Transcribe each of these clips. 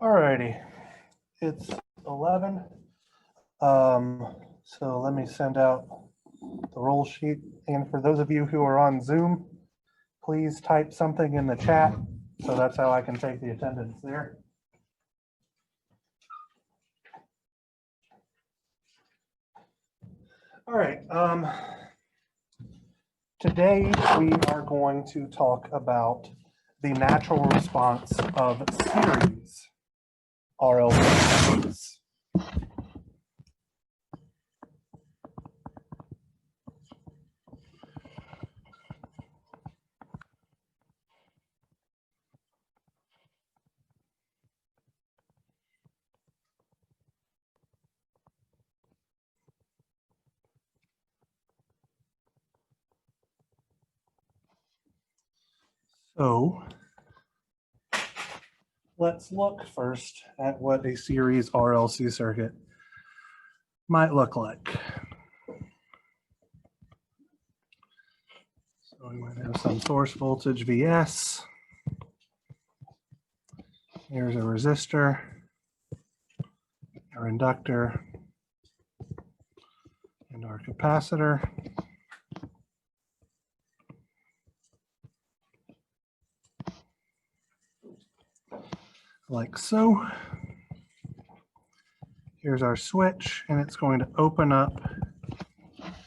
Alrighty, it's 11. So let me send out the roll sheet. And for those of you who are on Zoom, please type something in the chat. So that's how I can take the attendance there. All right. Today we are going to talk about the natural response of series RLCs. So let's look first at what a series RLC circuit might look like. So we might have some source voltage Vs. Here's a resistor, our inductor, and our capacitor. Like so. Here's our switch, and it's going to open up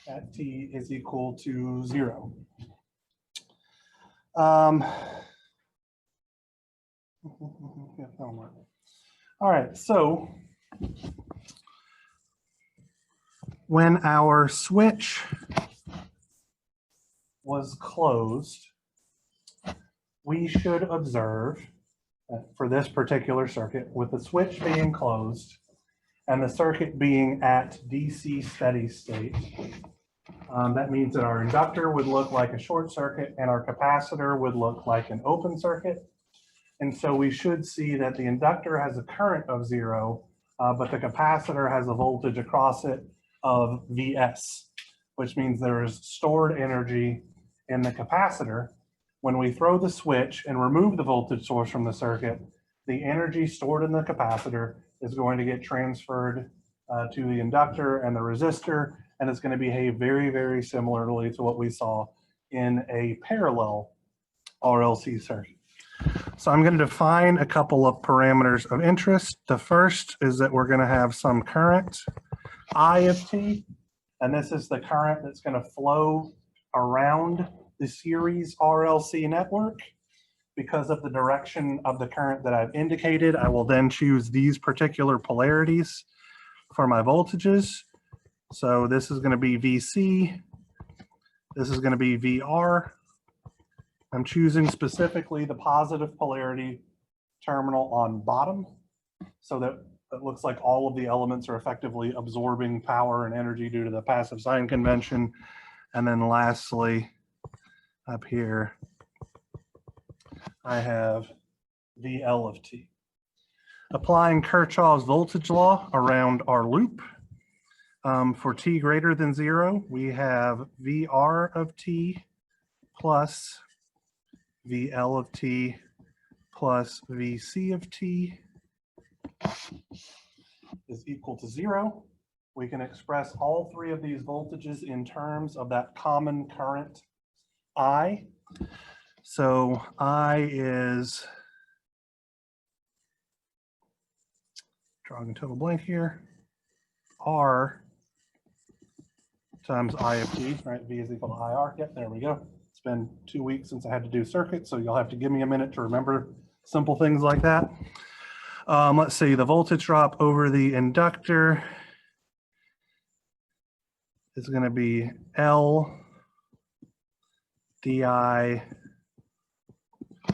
at t is equal to 0. All right, so when our switch was closed, we should observe for this particular circuit, with the switch being closed and the circuit being at DC steady state, that means that our inductor would look like a short circuit and our capacitor would look like an open circuit. And so we should see that the inductor has a current of 0, but the capacitor has a voltage across it of Vs, which means there is stored energy in the capacitor. When we throw the switch and remove the voltage source from the circuit, the energy stored in the capacitor is going to get transferred to the inductor and the resistor, and it's going to behave very, very similarly to what we saw in a parallel RLC circuit. So I'm going to define a couple of parameters of interest. The first is that we're going to have some current, I of t, and this is the current that's going to flow around the series RLC network. Because of the direction of the current that I've indicated, I will then choose these particular polarities for my voltages. So this is going to be VC, this is going to be VR. I'm choosing specifically the positive polarity terminal on bottom so that it looks like all of the elements are effectively absorbing power and energy due to the passive sign convention. And then lastly, up here, I have VL of t. Applying Kirchhoff's voltage law around our loop. For t greater than 0, we have VR of t plus VL of t plus VC of t is equal to 0. We can express all three of these voltages in terms of that common current I. So I is, drawing a total blank here, R times I of t, right? V is equal to IR. Yep, there we go. It's been 2 weeks since I had to do circuits, so you'll have to give me a minute to remember simple things like that. Let's see, the voltage drop over the inductor is going to be L di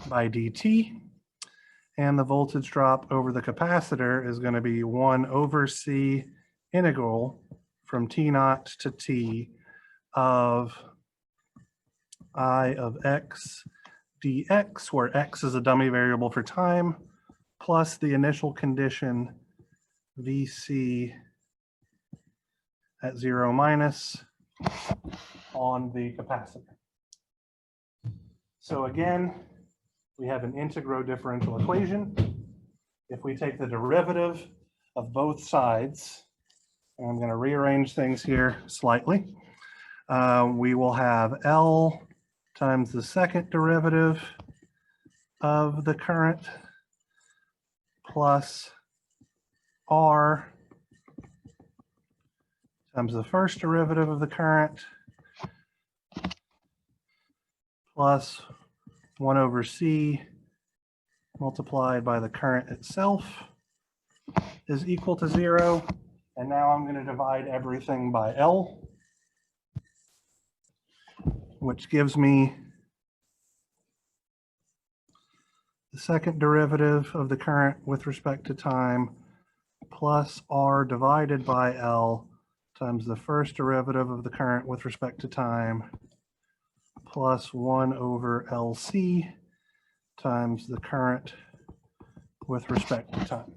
by dt, and the voltage drop over the capacitor is going to be 1 over C integral from T naught to T of I of x dx, where x is a dummy variable for time, plus the initial condition VC at 0 minus on the capacitor. So again, we have an integral differential equation. if we take the derivative of both sides, and I'm going to rearrange things here slightly, we will have L times the second derivative of the current plus R times the first derivative of the current plus 1 over C multiplied by the current itself is equal to 0. And now I'm going to divide everything by L, which gives me the second derivative of the current with respect to time plus R divided by L times the first derivative of the current with respect to time plus 1 over LC times the current with respect to time.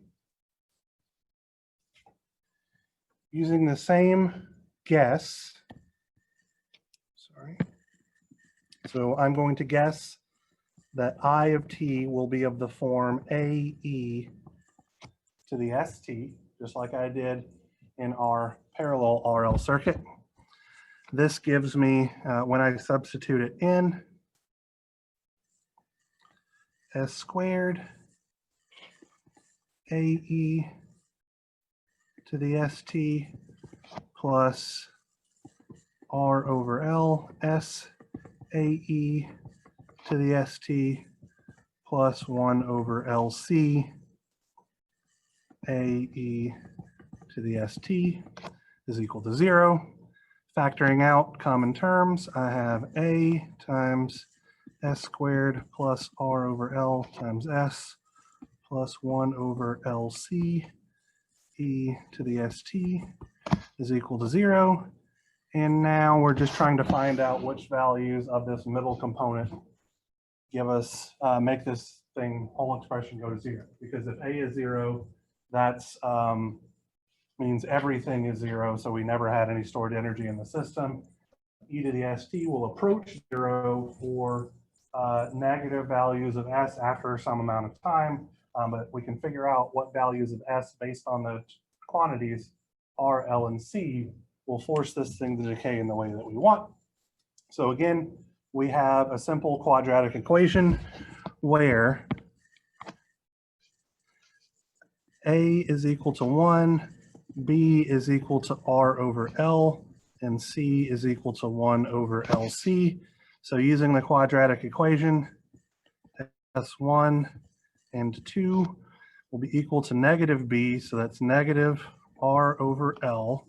Using the same guess, so I'm going to guess that I of t will be of the form AE to the ST, just like I did in our parallel RL circuit. This gives me, when I substitute it in, S squared AE to the ST plus R over L S AE to the ST plus 1 over LC AE to the ST is equal to 0. Factoring out common terms, I have A times S squared plus R over L times S plus 1 over LC E to the ST is equal to 0. And now we're just trying to find out which values of this middle component give us, make this whole expression go to 0. Because if A is 0, that's means everything is 0, so we never had any stored energy in the system. E to the ST will approach 0 for negative values of S after some amount of time, but we can figure out what values of S based on the quantities R, L, and C will force this thing to decay in the way that we want. So again, we have a simple quadratic equation where A is equal to 1, B is equal to R over L, and C is equal to 1 over LC. So using the quadratic equation, S1 and 2 will be equal to negative B, so that's negative R over L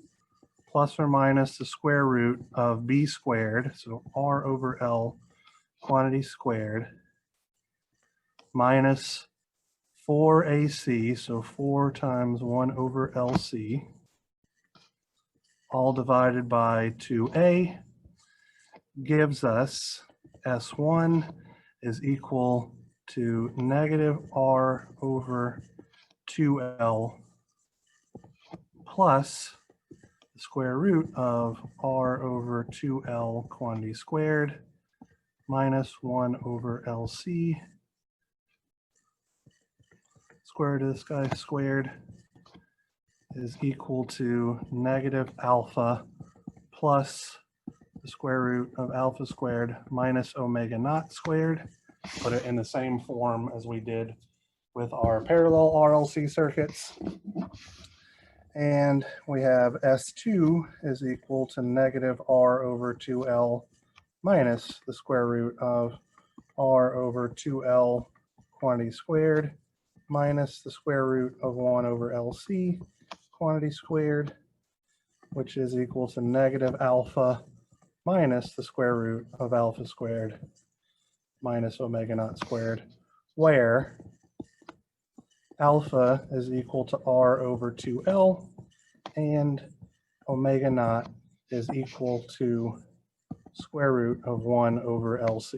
plus or minus the square root of B squared, so R over L quantity squared, minus 4AC, so 4 times 1 over LC, all divided by 2A, gives us S1 is equal to negative R over 2L plus the square root of R over 2L quantity squared minus 1 over LC square root of this guy squared is equal to negative alpha plus the square root of alpha squared minus omega naught squared. Put it in the same form as we did with our parallel RLC circuits. And we have S2 is equal to negative R over 2L minus the square root of R over 2L quantity squared minus the square root of 1 over LC quantity squared, which is equal to negative alpha minus the square root of alpha squared minus omega naught squared, where alpha is equal to R over 2L and omega naught is equal to square root of 1 over LC.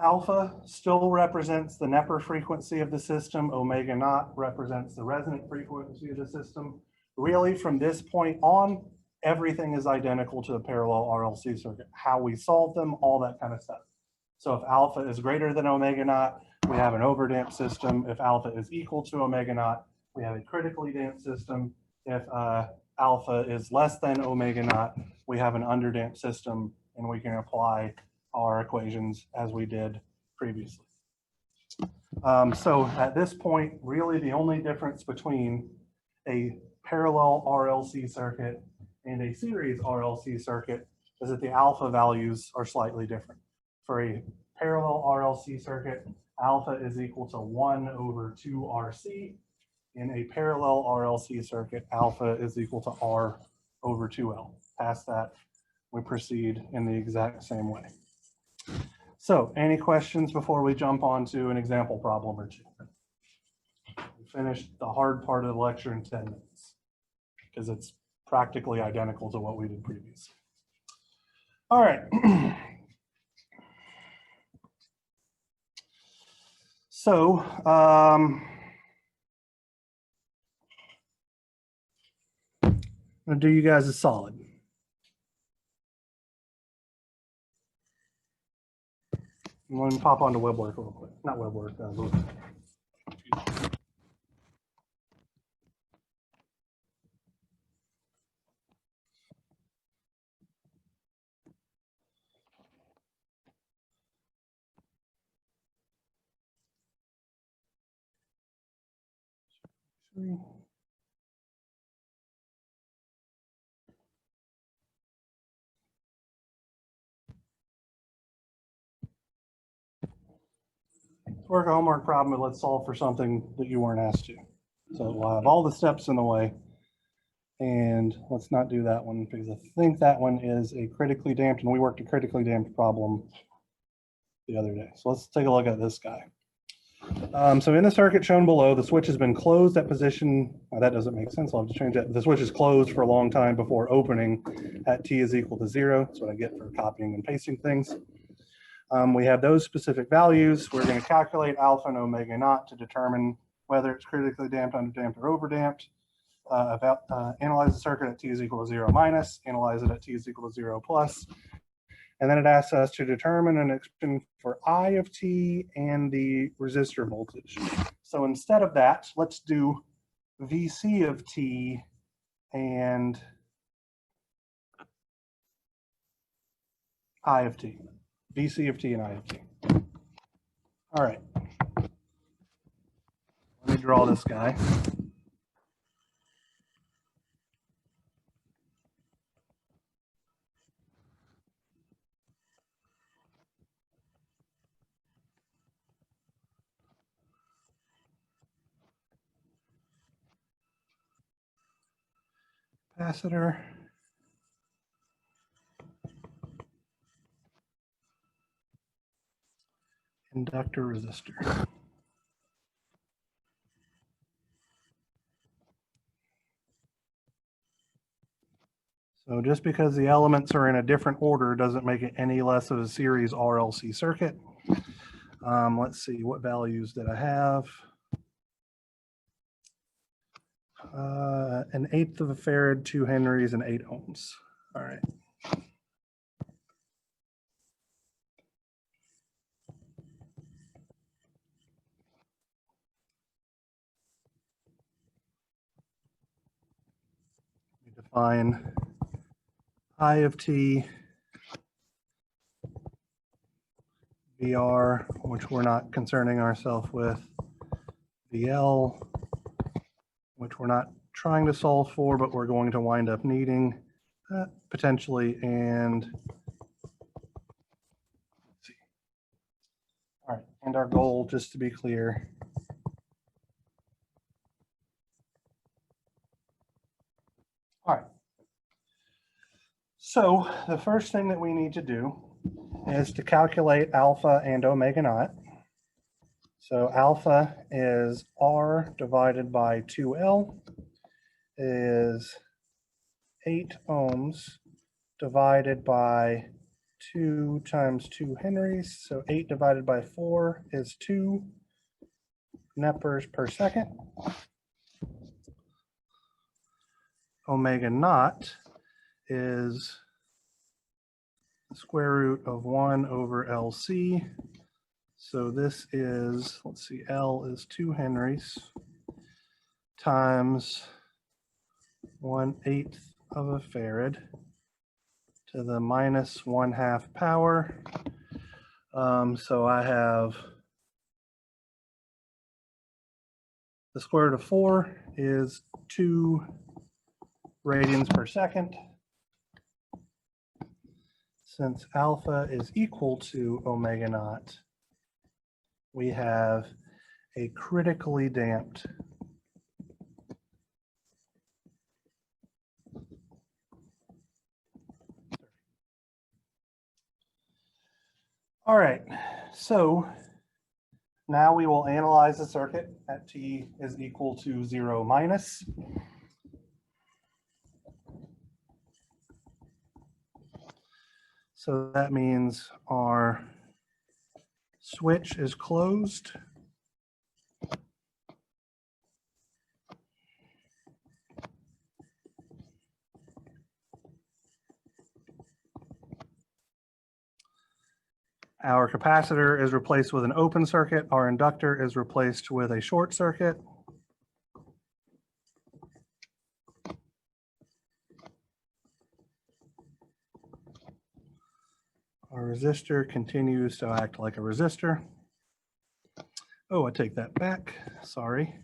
Alpha still represents the Neper frequency of the system. Omega naught represents the resonant frequency of the system. Really, from this point on, everything is identical to the parallel RLC circuit. How we solve them, all that kind of stuff. So if alpha is greater than omega naught, we have an overdamped system. If alpha is equal to omega naught, we have a critically damped system. If alpha is less than omega naught, we have an underdamped system, and we can apply our equations as we did previously. So at this point, really the only difference between a parallel RLC circuit and a series RLC circuit is that the alpha values are slightly different. For a parallel RLC circuit, alpha is equal to 1 over 2 RC. In a parallel RLC circuit, alpha is equal to R over 2L. Past that, we proceed in the exact same way. So any questions before we jump on to an example problem or two? We finished the hard part of the lecture in 10 minutes because it's practically identical to what we did previously. All right. So, I'm gonna do you guys a solid. I'm going to pop onto WebWork real quick. Not WebWork. Work a homework problem, and let's solve for something that you weren't asked to. So we'll have all the steps in the way. And let's not do that one because I think that one is a critically damped, and we worked a critically damped problem the other day. So let's take a look at this guy. So in the circuit shown below, the switch has been closed at position. That doesn't make sense. I'll have to change that. The switch is closed for a long time before opening at t is equal to 0. That's what I get for copying and pasting things. We have those specific values. We're going to calculate alpha and omega naught to determine whether it's critically damped, underdamped, or overdamped. Analyze the circuit at t is equal to 0 minus, analyze it at t is equal to 0 plus. And then it asks us to determine an expression for I of t and the resistor voltage. So instead of that, let's do VC of t and I of t. VC of t and I of t. All right. Let me draw this guy. Capacitor. Inductor resistor. So just because the elements are in a different order doesn't make it any less of a series RLC circuit. Let's see, what values did I have? 1/8 of a farad, 2 henries, and 8 ohms. All right. We define I of t, VR, which we're not concerning ourselves with, VL, which we're not trying to solve for, but we're going to wind up needing potentially, and let's see. All right, and our goal, just to be clear, all right. So the first thing that we need to do is to calculate alpha and omega naught. So alpha is R divided by 2L is 8 ohms divided by 2 times 2 henries. So 8 divided by 4 is 2 nepers per second. Omega naught is the square root of 1 over LC. So this is, let's see, L is 2 henries times 1/8 of a farad to the minus 1/2 power. So I have the square root of 4 is 2 radians per second. Since alpha is equal to omega naught, we have a critically damped All right, so now we will analyze the circuit at t is equal to 0 minus. So that means our switch is closed. Our capacitor is replaced with an open circuit. Our inductor is replaced with a short circuit. Our resistor continues to act like a resistor. Oh, I take that back. Sorry.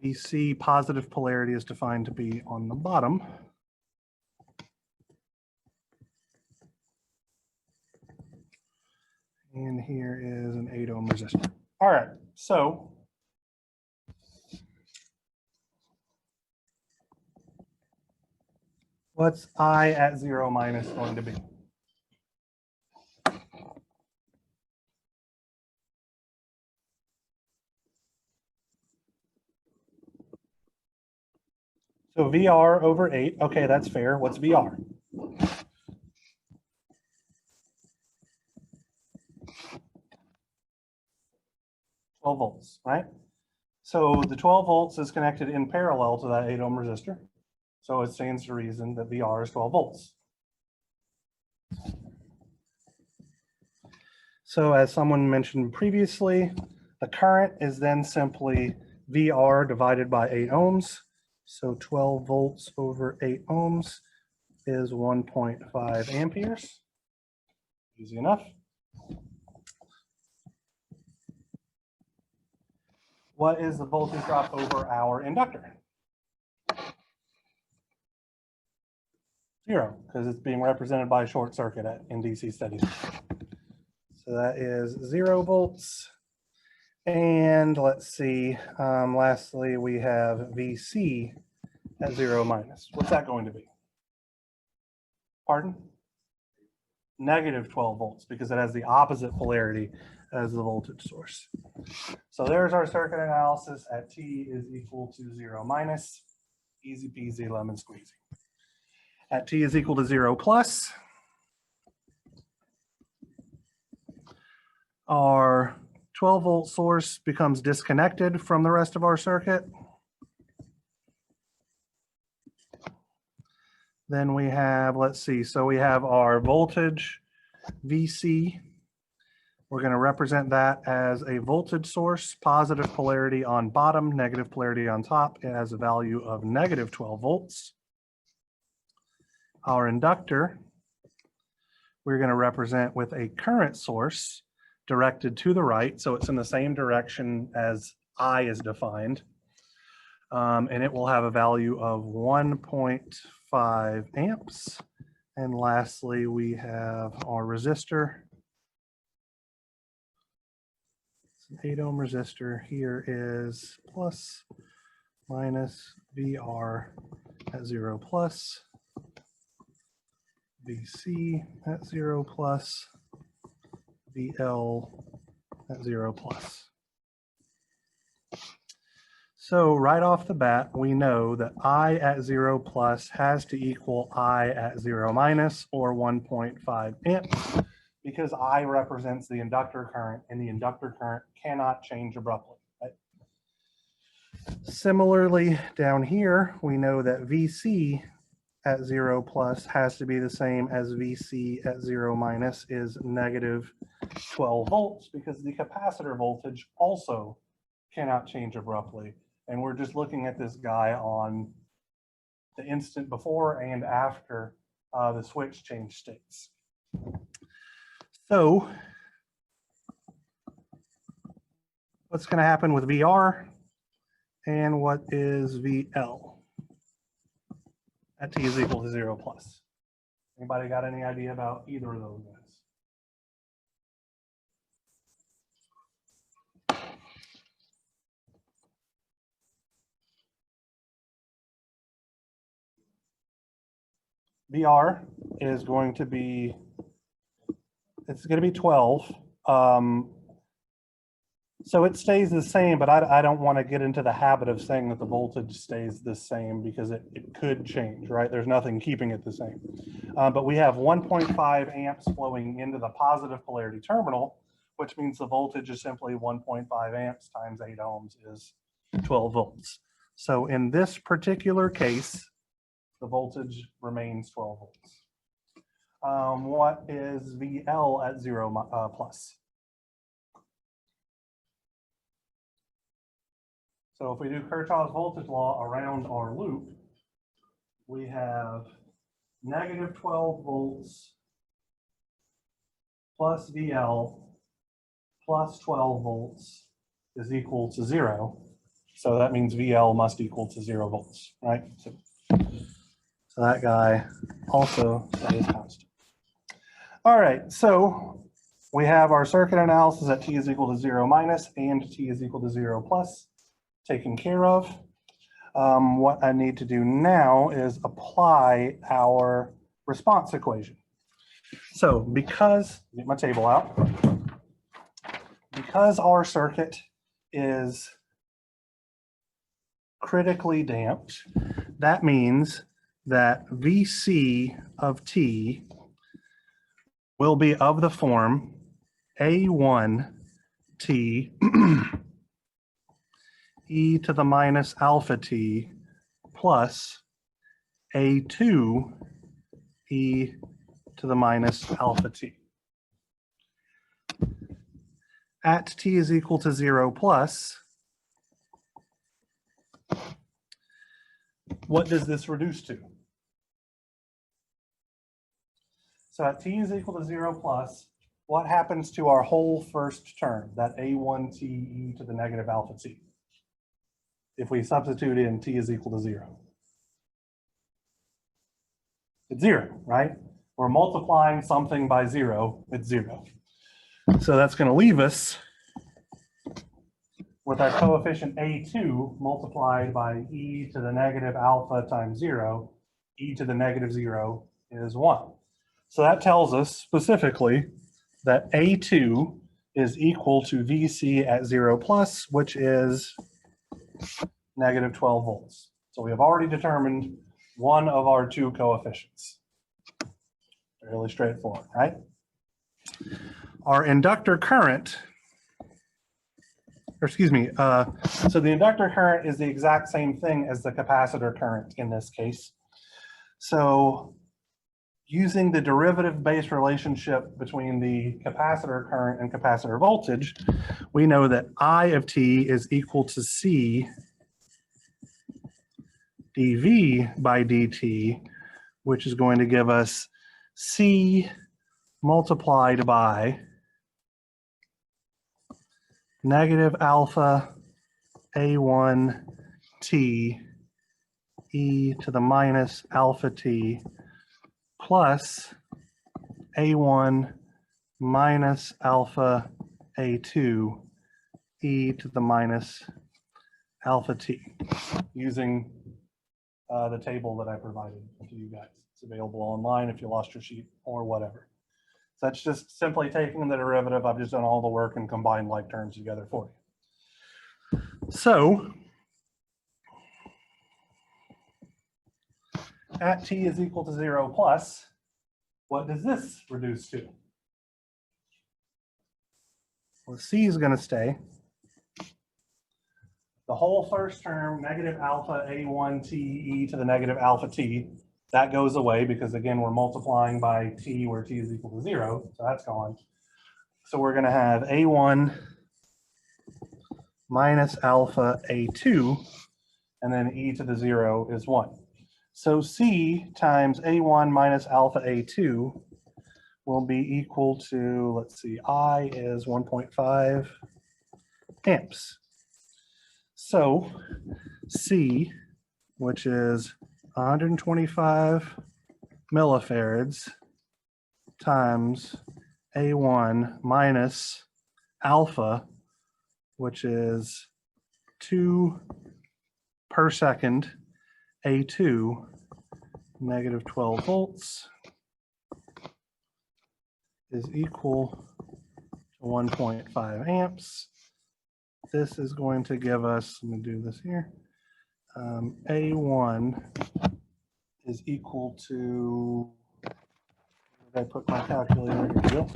VC positive polarity is defined to be on the bottom. And here is an 8 ohm resistor. All right, so what's I at 0 minus going to be? So VR over 8, okay, that's fair. What's VR? Volts, right? So the 12 volts is connected in parallel to that 8 ohm resistor. So it stands to reason that VR is 12 volts. So as someone mentioned previously, the current is then simply VR divided by 8 ohms. So 12 volts over 8 ohms is 1.5 amperes. Easy enough. What is the voltage drop over our inductor? 0, because it's being represented by a short circuit in DC steady state. So that is 0 volts. And let's see, lastly, we have VC at 0 minus. What's that going to be? Pardon? Negative 12 volts, because it has the opposite polarity as the voltage source. So there's our circuit analysis at t is equal to 0 minus. Easy peasy lemon squeezy. At t is equal to 0 plus, our 12 volt source becomes disconnected from the rest of our circuit. Then we have, let's see, so we have our voltage VC. We're going to represent that as a voltage source, positive polarity on bottom, negative polarity on top. It has a value of negative 12 volts. Our inductor, we're going to represent with a current source directed to the right. So it's in the same direction as I is defined. And it will have a value of 1.5 amps. And lastly, we have our resistor. It's an 8 ohm resistor. Here is plus, minus, VR at 0 plus, VC at 0 plus, VL at 0 plus. So right off the bat, we know that I at 0 plus has to equal I at 0 minus, or 1.5 amps, because I represents the inductor current, and the inductor current cannot change abruptly. Right? Similarly, down here, we know that VC at 0 plus has to be the same as VC at 0 minus is negative 12 volts, because the capacitor voltage also cannot change abruptly. And we're just looking at this guy on the instant before and after the switch change states. So what's going to happen with VR and what is VL at t is equal to 0 plus? Anybody got any idea about either of those guys? VR is going to be, it's going to be 12. So it stays the same, but I don't want to get into the habit of saying that the voltage stays the same, because it could change, right? There's nothing keeping it the same. But we have 1.5 amps flowing into the positive polarity terminal, which means the voltage is simply 1.5 amps times 8 ohms is 12 volts. So in this particular case, the voltage remains 12 volts. What is VL at 0 plus? So if we do Kirchhoff's voltage law around our loop, we have negative 12 volts plus VL plus 12 volts is equal to 0. So that means VL must equal to 0 volts, right? So that guy also stays constant. All right, so we have our circuit analysis at t is equal to 0 minus and t is equal to 0 plus taken care of. What I need to do now is apply our response equation. So because, get my table out, because our circuit is critically damped, that means that VC of t will be of the form A1 t e to the minus alpha t plus A2 e to the minus alpha t. At t is equal to 0 plus, what does this reduce to? So at t is equal to 0 plus, what happens to our whole first term, that A1 t e to the negative alpha t? If we substitute in t is equal to 0. It's 0, right? We're multiplying something by 0, it's 0. So that's going to leave us with our coefficient A2 multiplied by e to the negative alpha times 0, e to the negative 0 is 1. So that tells us specifically that A2 is equal to VC at 0 plus, which is negative 12 volts. So we have already determined one of our two coefficients. Fairly straightforward, right? Our inductor current, or excuse me, so the inductor current is the exact same thing as the capacitor current in this case. So using the derivative base relationship between the capacitor current and capacitor voltage, we know that I of t is equal to C dV by dt, which is going to give us C multiplied by negative alpha A1 t e to the minus alpha t plus A1 minus alpha A2 e to the minus alpha t, using the table that I provided to you guys. It's available online if you lost your sheet or whatever. So that's just simply taking the derivative. I've just done all the work and combined like terms together for you. So at t is equal to 0 plus, what does this reduce to? Well, C is going to stay. The whole first term, negative alpha A1 t e to the negative alpha t, That goes away because again, we're multiplying by t where t is equal to 0, so that's gone. So we're going to have a1 minus alpha a2, and then e to the 0 is 1. So c times a1 minus alpha a2 will be equal to, let's see, I is 1.5 amps. So C, which is 125 millifarads times A1 minus alpha, which is 2 per second, A2, negative 12 volts, is equal to 1.5 amps. This is going to give us, let me do this here, A1 is equal to, where did I put my calculator? Here we go.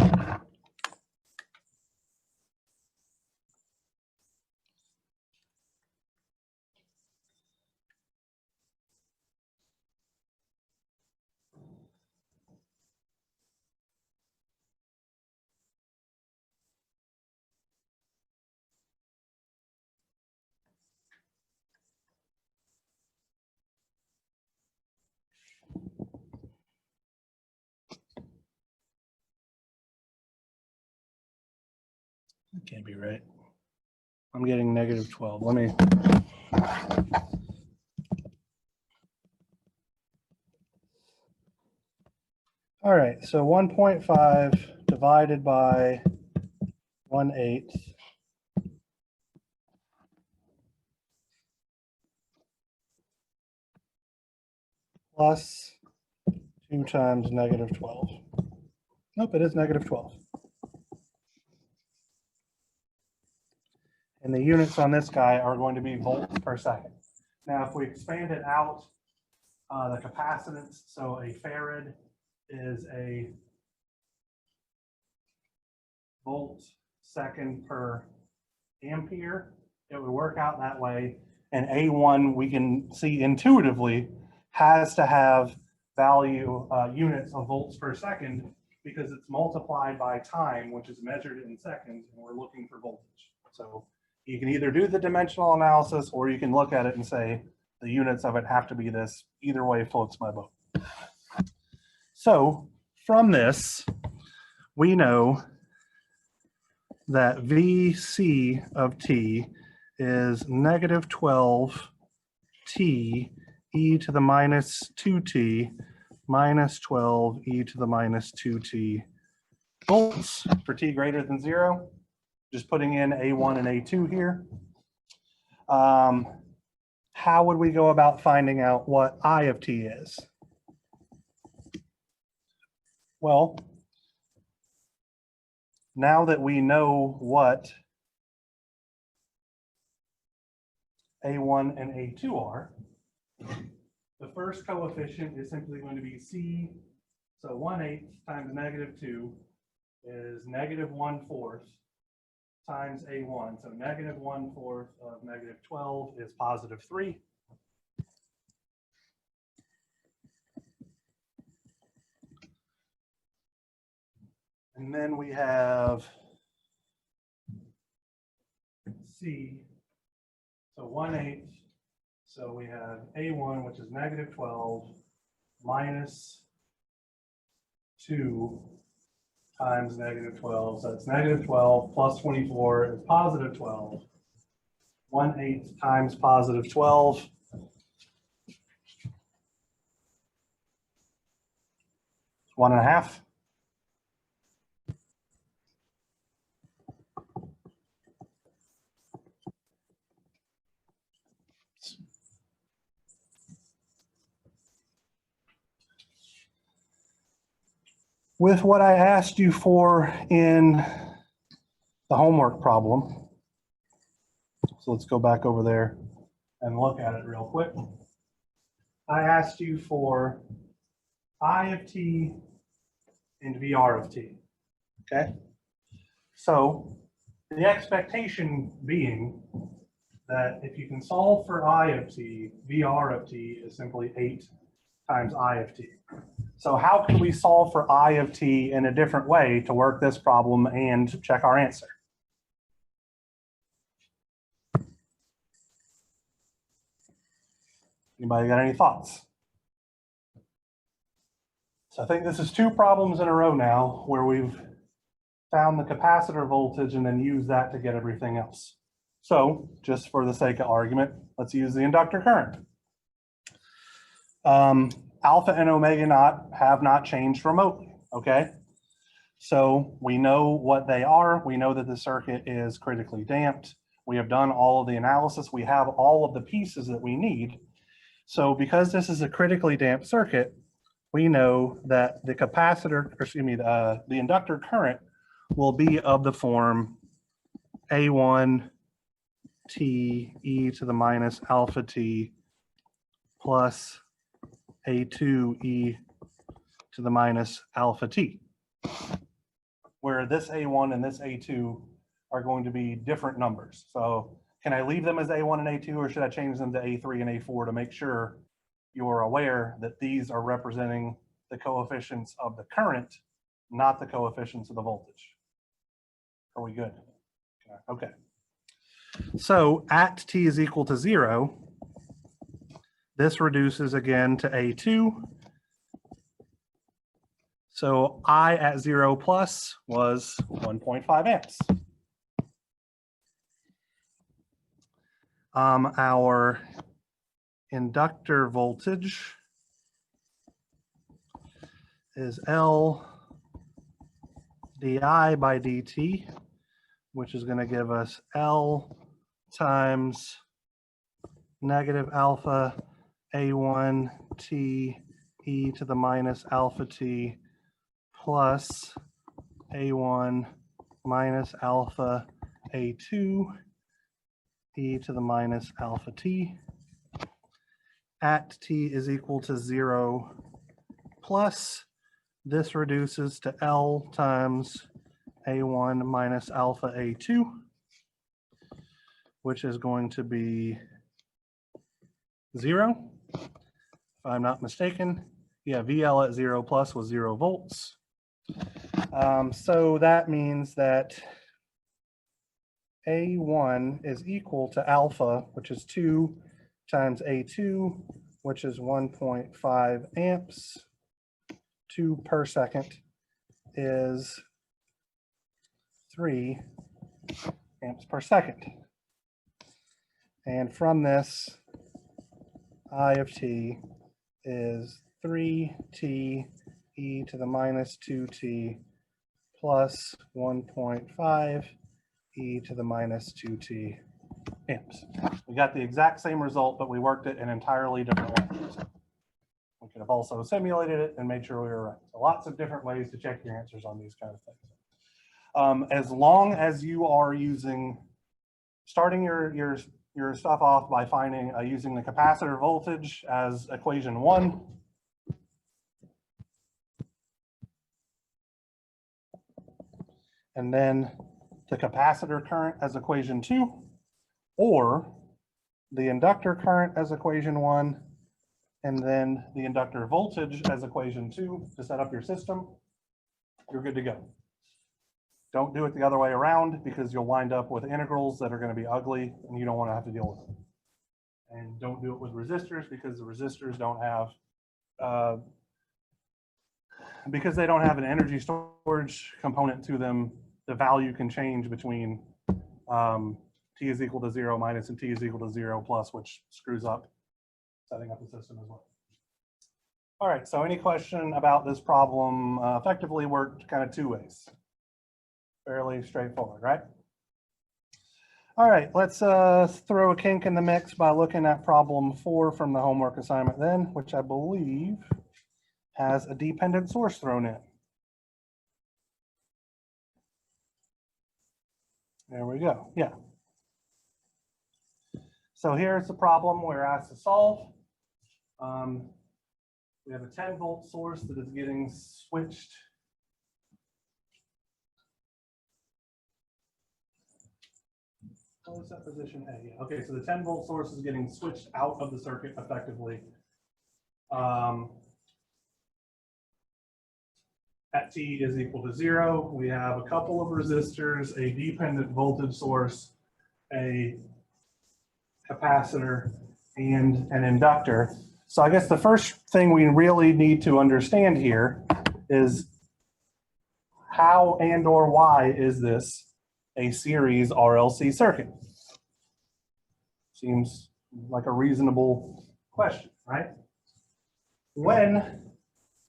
That can't be right. I'm getting negative 12. Let me. All right, so 1.5 divided by 1/8 plus 2 times negative 12. Nope, it is negative 12. And the units on this guy are going to be volts per second. Now, if we expand it out, the capacitance, so a farad is a volt second per ampere. It would work out that way. And A1, we can see intuitively, has to have value units of volts per second because it's multiplied by time, which is measured in seconds, and we're looking for voltage. So you can either do the dimensional analysis or you can look at it and say the units of it have to be this. Either way floats my boat. So from this, we know that VC of t is negative 12 t e to the minus 2t minus 12 e to the minus 2t volts for t greater than 0. Just putting in A1 and A2 here. How would we go about finding out what I of t is? Well, now that we know what A1 and A2 are, the first coefficient is simply going to be C. So 1/8 times negative 2 is negative 1/4 times A1. So negative 1/4 of negative 12 is positive 3. And then we have C, so 1/8. So we have A1, which is negative 12, minus 2 times negative 12. So it's negative 12 plus 24 is positive 12. 1/8 times positive 12. It's 1.5. With what I asked you for in the homework problem, so let's go back over there and look at it real quick. I asked you for I of t and VR of t, okay? So the expectation being that if you can solve for I of t, VR of t is simply 8 times I of t. So how can we solve for I of t in a different way to work this problem and check our answer? Anybody got any thoughts? So I think this is 2 problems in a row now where we've found the capacitor voltage and then used that to get everything else. So just for the sake of argument, let's use the inductor current. Alpha and omega naught have not changed remotely, okay? So we know what they are. We know that the circuit is critically damped. We have done all of the analysis. We have all of the pieces that we need. So because this is a critically damped circuit, we know that the capacitor, or excuse me, the inductor current will be of the form A1 T e to the minus alpha t plus A2 e to the minus alpha t, where this A1 and this A2 are going to be different numbers. So can I leave them as A1 and A2, or should I change them to A3 and A4 to make sure you're aware that these are representing the coefficients of the current, not the coefficients of the voltage? Are we good? Okay. So at t is equal to 0, this reduces again to A2. So I at 0 plus was 1.5 amps. Our inductor voltage is L di by dt, which is going to give us L times negative alpha A1 t e to the minus alpha t plus A1 minus alpha A2 e to the minus alpha t. At t is equal to 0 plus, this reduces to L times A1 minus alpha A2, which is going to be 0, if I'm not mistaken. Yeah, VL at 0 plus was 0 volts. So that means that A1 is equal to alpha, which is 2 times A2, which is 1.5 amps. 2 per second is 3 amps per second. And from this, I of t is 3t e to the minus 2t plus 1.5 e to the minus 2t amps. We got the exact same result, but we worked it in entirely different ways. We could have also simulated it and made sure we were right. So lots of different ways to check your answers on these kind of things. As long as you are starting your stuff off by finding using the capacitor voltage as equation 1. And then the capacitor current as equation 2, or the inductor current as equation 1, and then the inductor voltage as equation 2 to set up your system, you're good to go. Don't do it the other way around, because you'll wind up with integrals that are going to be ugly and you don't want to have to deal with them. And don't do it with resistors, because the resistors don't have, because they don't have an energy storage component to them, the value can change between t is equal to 0 minus and t is equal to 0 plus, which screws up setting up the system as well. All right, so any question about this problem effectively worked kind of 2 ways. Fairly straightforward, right? All right, let's throw a kink in the mix by looking at problem 4 from the homework assignment then, which I believe has a dependent source thrown in. There we go, yeah. So here's the problem we're asked to solve. We have a 10-volt source that is getting switched. What was that position A? Yeah. Okay, so the 10-volt source is getting switched out of the circuit effectively. at T is equal to 0. We have a couple of resistors, a dependent voltage source, a capacitor, and an inductor. So I guess the first thing we really need to understand here is how and or why is this a series RLC circuit? Seems like a reasonable question, right? When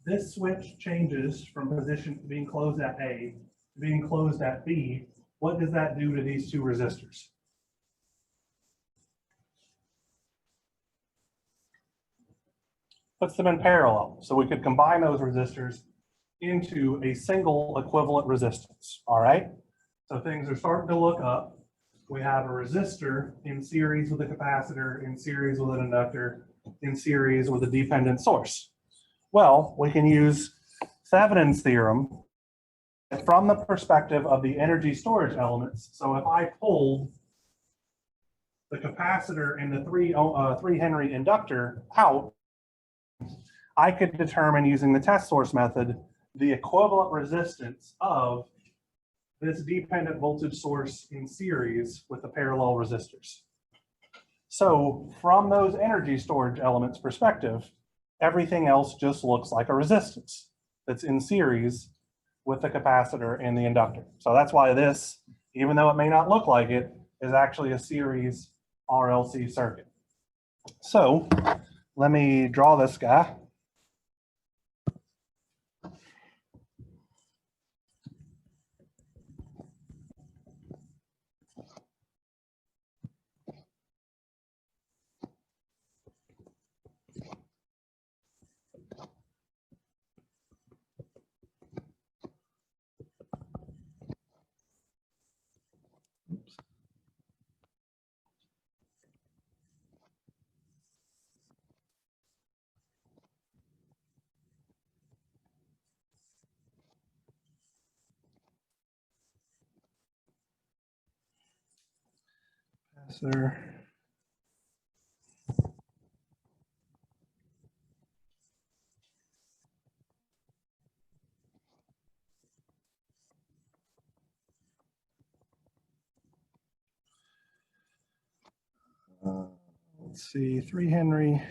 this switch changes from position being closed at A to being closed at B, what does that do to these two resistors? Puts them in parallel. So we could combine those resistors into a single equivalent resistance, all right? So things are starting to look up. We have a resistor in series with a capacitor, in series with an inductor, in series with a dependent source. Well, we can use Thevenin's theorem from the perspective of the energy storage elements. So if I pulled the capacitor and the 3 Henry inductor out, I could determine using the test source method the equivalent resistance of this dependent voltage source in series with the parallel resistors. So from those energy storage elements perspective, everything else just looks like a resistance that's in series with the capacitor and the inductor. So that's why this, even though it may not look like it, is actually a series RLC circuit. So let me draw this guy. Capacitor. Let's see, 3 Henry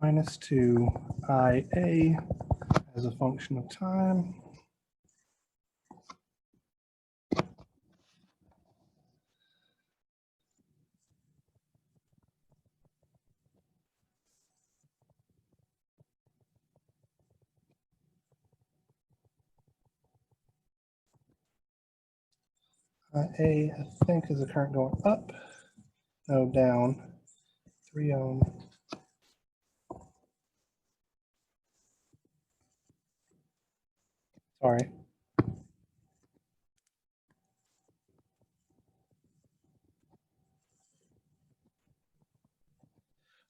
minus 2 IA as a function of time. IA, I think, is the current going up, no, down, 3 ohm. Sorry.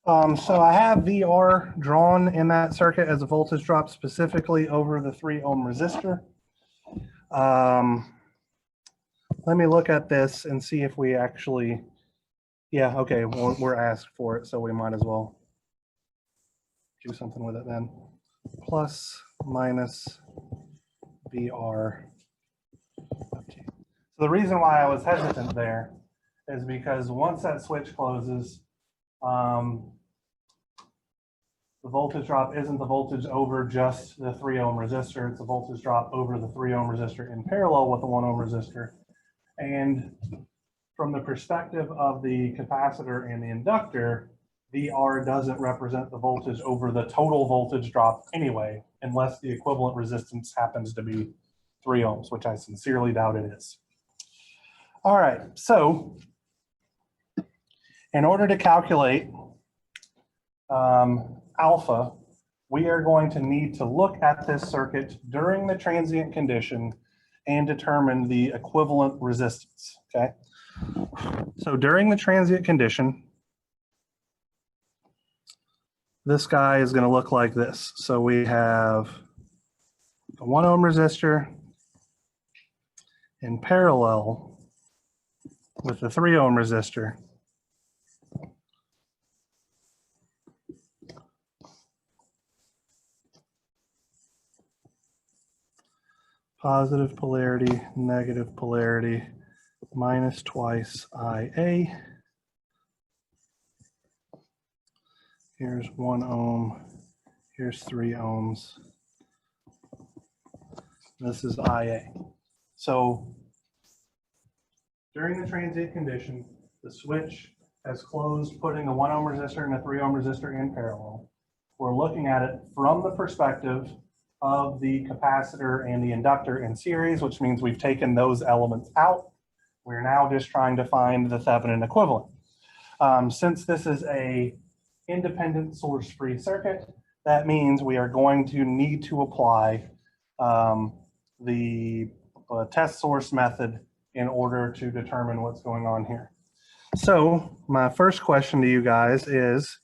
So I have VR drawn in that circuit as a voltage drop specifically over the 3 ohm resistor. Let me look at this and see if we actually, yeah, okay, well, we're asked for it, so we might as well do something with it then. Plus, minus, VR. So the reason why I was hesitant there is because once that switch closes, the voltage drop isn't the voltage over just the 3 ohm resistor, it's a voltage drop over the 3 ohm resistor in parallel with the 1 ohm resistor. And from the perspective of the capacitor and the inductor, VR doesn't represent the voltage over the total voltage drop anyway, unless the equivalent resistance happens to be 3 ohms, which I sincerely doubt it is. All right, so in order to calculate alpha, we are going to need to look at this circuit during the transient condition and determine the equivalent resistance, okay? So during the transient condition, this guy is going to look like this. So we have a 1 ohm resistor in parallel with the 3 ohm resistor. positive polarity, negative polarity, minus twice IA. Here's 1 ohm, here's 3 ohms. This is IA. So during the transient condition, the switch has closed, putting a 1 ohm resistor and a 3 ohm resistor in parallel. We're looking at it from the perspective of the capacitor and the inductor in series, which means we've taken those elements out. We're now just trying to find the Thevenin equivalent. Since this is a independent source-free circuit, that means we are going to need to apply the test source method in order to determine what's going on here. So my first question to you guys is,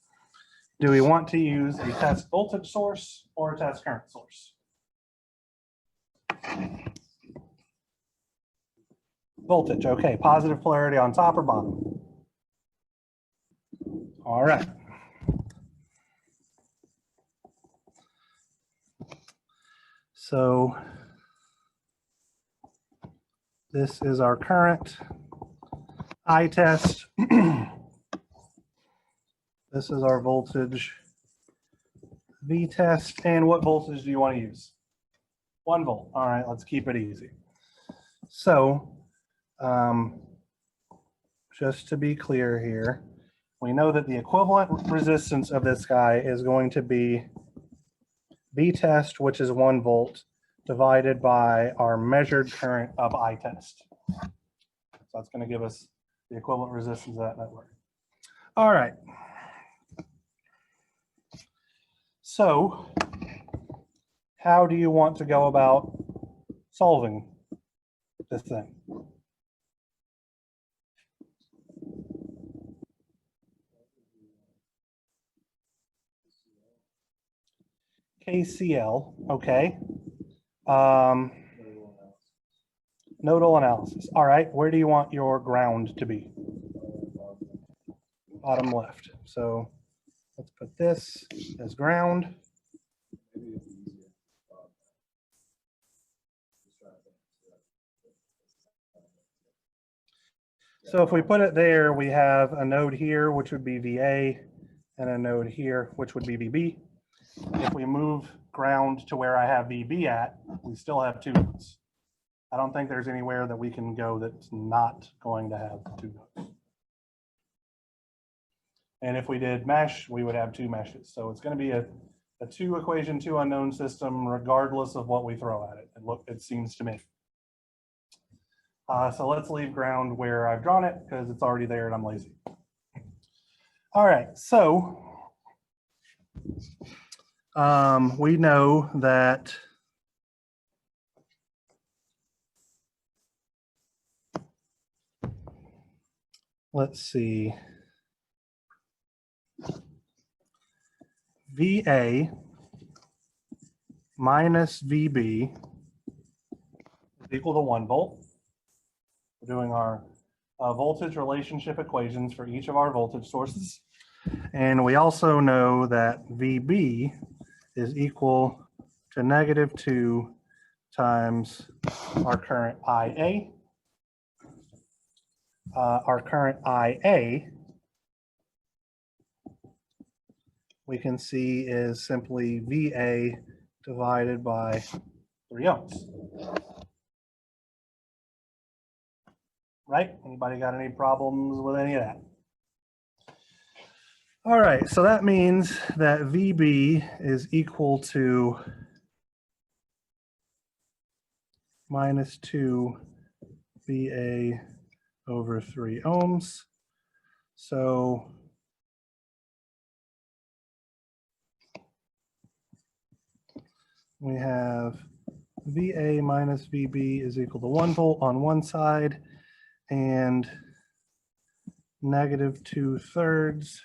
do we want to use a test voltage source or a test current source? Voltage, okay. Positive polarity on top or bottom? All right. So this is our current I test. This is our voltage V test. And what voltage do you want to use? 1 volt. All right, let's keep it easy. So just to be clear here, we know that the equivalent resistance of this guy is going to be V test, which is 1 volt, divided by our measured current of I test. So that's going to give us the equivalent resistance of that network. All right. So how do you want to go about solving this thing? KCL, okay. Nodal analysis. All right, where do you want your ground to be? Bottom left. So let's put this as ground. So if we put it there, we have a node here, which would be VA, and a node here, which would be VB. If we move ground to where I have VB at, we still have 2 nodes. I don't think there's anywhere that we can go that's not going to have 2 nodes. And if we did mesh, we would have 2 meshes. So it's going to be a 2 equation, 2 unknown system, regardless of what we throw at it. It seems to me. So let's leave ground where I've drawn it because it's already there and I'm lazy. All right, so we know that let's see, VA minus VB is equal to 1 volt. We're doing our voltage relationship equations for each of our voltage sources. And we also know that VB is equal to -2 times our current IA. Our current IA, we can see is simply VA divided by 3 ohms. Right? Anybody got any problems with any of that? All right, so that means that VB is equal to -2 VA over 3 ohms. So we have VA minus VB is equal to 1 volt on one side and -2/3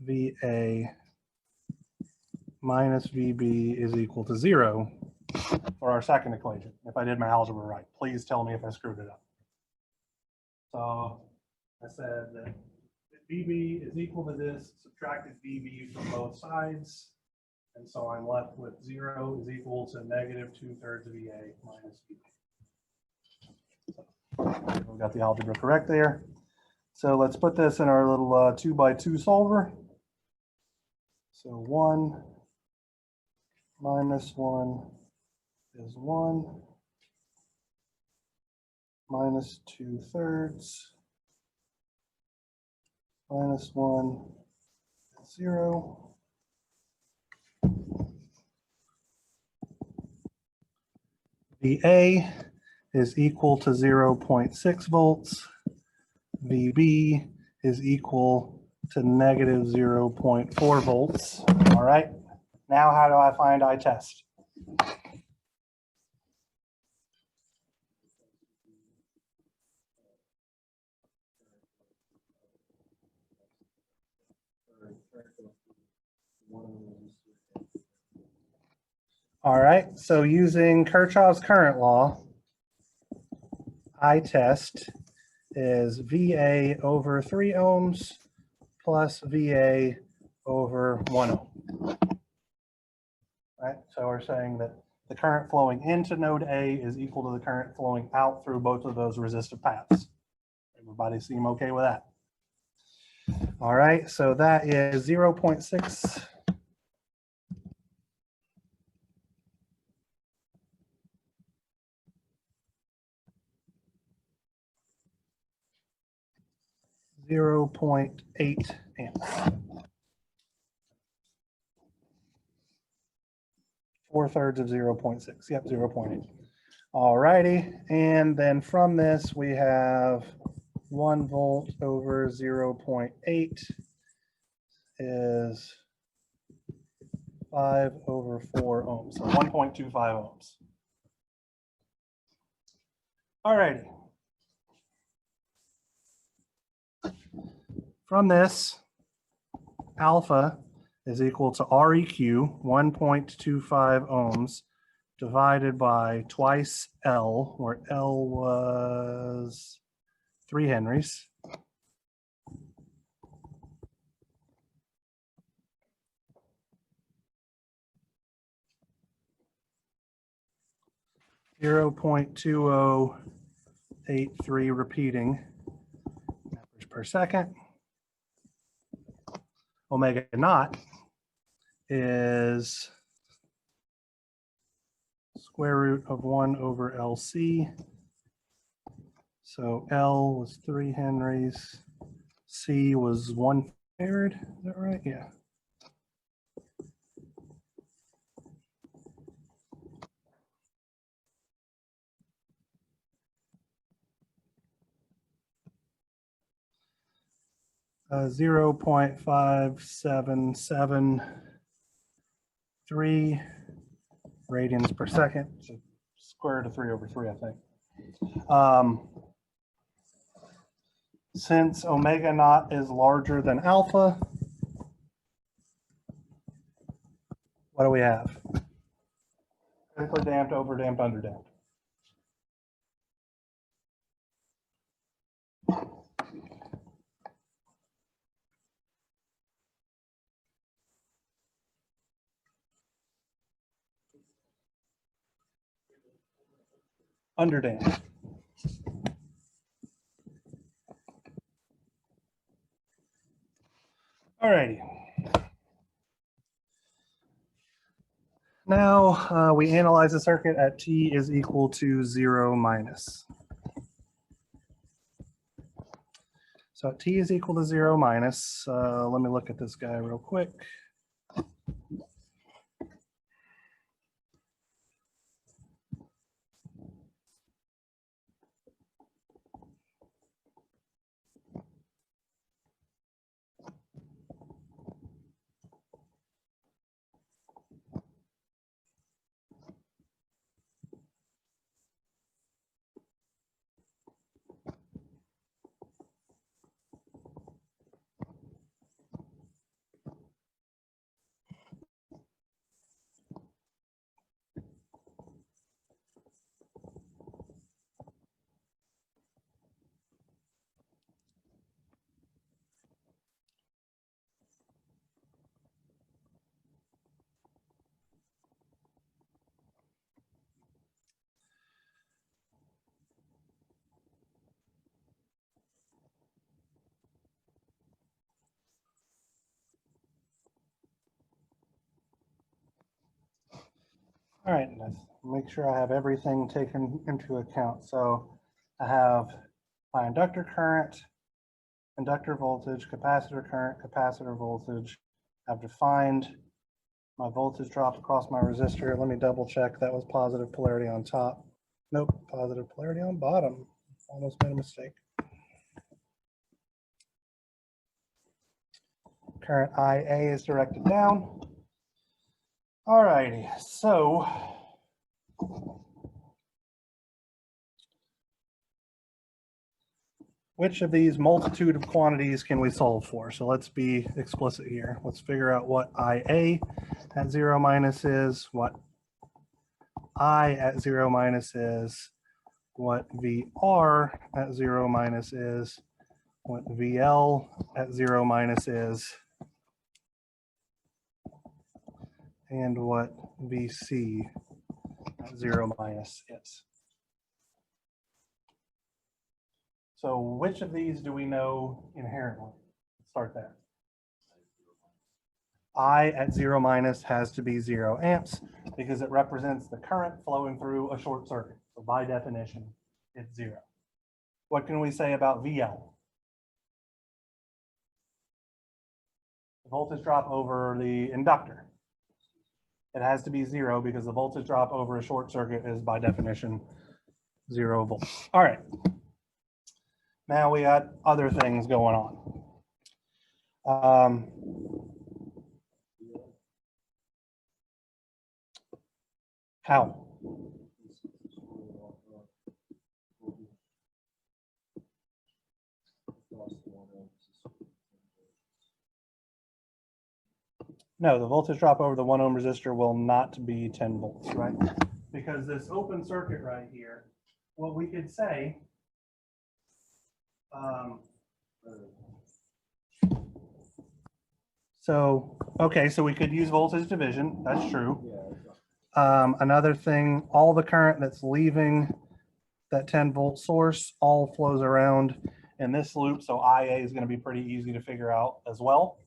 VA minus VB is equal to 0 for our second equation. If I did my algebra right, please tell me if I screwed it up. So I said that VB is equal to this, subtracted VB from both sides, And so I'm left with 0 is equal to negative 2/3 VA minus VA. We got the algebra correct there. So let's put this in our little 2x2 solver. So 1 minus 1 is 1 minus 2/3 minus 1 is 0. VA is equal to 0.6 volts. VB is equal to negative 0.4 volts. All right. Now how do I find I test? All right, so using Kirchhoff's current law, I test is VA over 3 ohms plus VA over 1 ohm. Right, so we're saying that the current flowing into node A is equal to the current flowing out through both of those resistive paths. Everybody seem okay with that? All right, so that is 0.6. 0.8 amps. 4/3 of 0.6. Yep, 0.8. All righty, and then from this we have 1 volt over 0.8 is 5 over 4 ohms, so 1.25 ohms. All righty. From this, alpha is equal to Req, 1.25 ohms, divided by twice L, where L was 3 henries. .2083 repeating amperes per second. Omega naught is square root of 1 over LC. So L was 3 henries, C was 1 farad, is that right? Yeah. Uh, 0.5773 radians per second, so square root of 3 over 3, I think. Since omega naught is larger than alpha, what do we have? Critically damped, overdamped, underdamped. Underdamped. All righty. Now we analyze the circuit at t is equal to 0 minus. So at t is equal to 0 minus, let me look at this guy real quick. All right, let's make sure I have everything taken into account. So I have my inductor current, inductor voltage, capacitor current, capacitor voltage. I've defined my voltage drop across my resistor. Let me double check that was positive polarity on top. Nope, positive polarity on bottom. Almost made a mistake. Current IA is directed down. All righty, so which of these multitude of quantities can we solve for? So let's be explicit here. Let's figure out what IA at 0 minus is, what I at 0 minus is, what VR at 0 minus is, what VL at 0 minus is, and what VC at 0 minus is. So which of these do we know inherently? Let's start there. I at 0 minus has to be 0 amps because it represents the current flowing through a short circuit. So by definition, it's 0. What can we say about VL? The voltage drop over the inductor. It has to be 0 because the voltage drop over a short circuit is by definition 0 volts. All right. Now we got other things going on. How? No, the voltage drop over the 1 ohm resistor will not be 10 volts, right? Because this open circuit right here, what we could say, okay, so we could use voltage division, that's true. Another thing, all the current that's leaving that 10 volt source all flows around in this loop, so IA is going to be pretty easy to figure out as well.